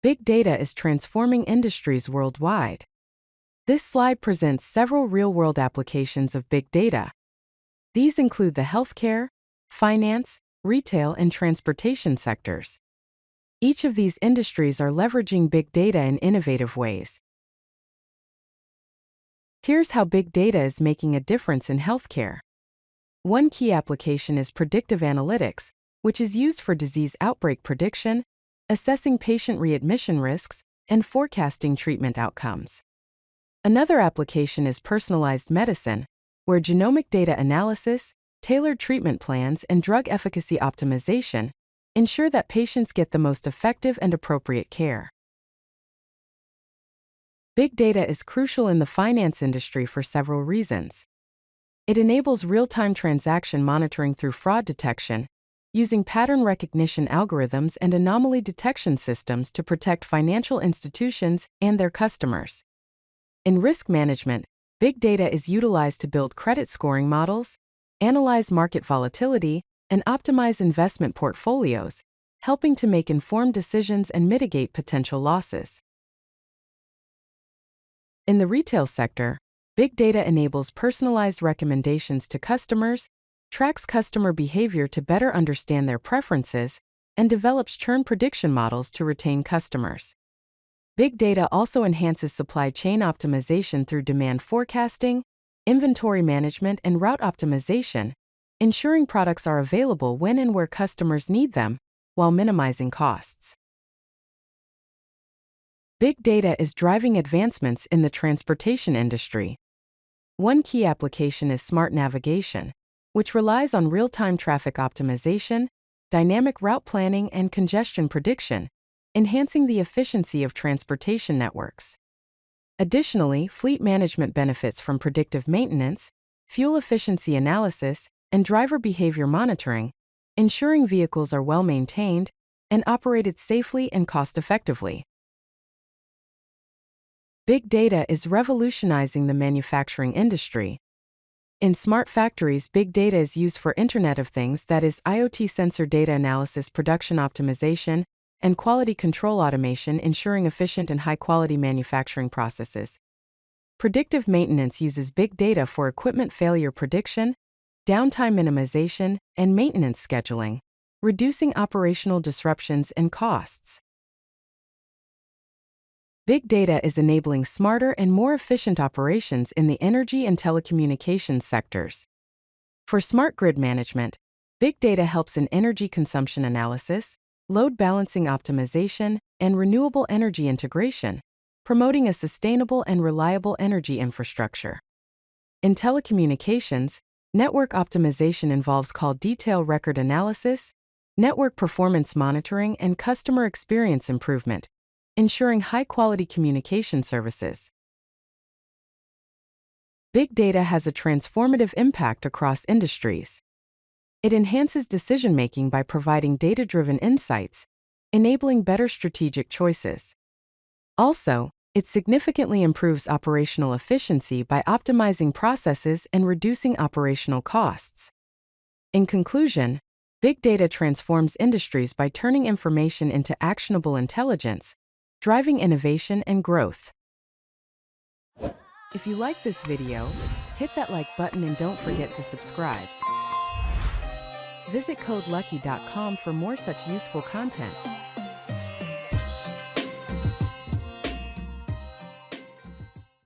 Big data is transforming industries worldwide. This slide presents several real-world applications of big data. These include the healthcare, finance, retail, and transportation sectors. Each of these industries are leveraging big data in innovative ways. Here's how big data is making a difference in healthcare. One key application is predictive analytics, which is used for disease outbreak prediction, assessing patient readmission risks, and forecasting treatment outcomes. Another application is personalized medicine, where genomic data analysis, tailored treatment plans, and drug efficacy optimization ensure that patients get the most effective and appropriate care. Big data is crucial in the finance industry for several reasons. It enables real-time transaction monitoring through fraud detection, using pattern recognition algorithms and anomaly detection systems to protect financial institutions and their customers. In risk management, big data is utilized to build credit scoring models, analyze market volatility, and optimize investment portfolios, helping to make informed decisions and mitigate potential losses. In the retail sector, big data enables personalized recommendations to customers, tracks customer behavior to better understand their preferences, and develops churn prediction models to retain customers. Big data also enhances supply chain optimization through demand forecasting, inventory management, and route optimization, ensuring products are available when and where customers need them, while minimizing costs. Big data is driving advancements in the transportation industry. One key application is smart navigation, which relies on real-time traffic optimization, dynamic route planning, and congestion prediction, enhancing the efficiency of transportation networks. Additionally, fleet management benefits from predictive maintenance, fuel efficiency analysis, and driver behavior monitoring, ensuring vehicles are well maintained and operated safely and cost-effectively. Big data is revolutionizing the manufacturing industry. In smart factories, big data is used for Internet of Things, that is, IoT sensor data analysis, production optimization, and quality control automation, ensuring efficient and high-quality manufacturing processes. Predictive maintenance uses big data for equipment failure prediction, downtime minimization, and maintenance scheduling, reducing operational disruptions and costs. Big data is enabling smarter and more efficient operations in the energy and telecommunications sectors. For smart grid management, big data helps in energy consumption analysis, load balancing optimization, and renewable energy integration, promoting a sustainable and reliable energy infrastructure. In telecommunications, network optimization involves call detail record analysis, network performance monitoring, and customer experience improvement, ensuring high-quality communication services. Big data has a transformative impact across industries. It enhances decision-making by providing data-driven insights, enabling better strategic choices. Also, it significantly improves operational efficiency by optimizing processes and reducing operational costs. In conclusion, big data transforms industries by turning information into actionable intelligence, driving innovation and growth. If you like this video, hit that like button and don't forget to subscribe. Visit CodeLucky.com for more such useful content.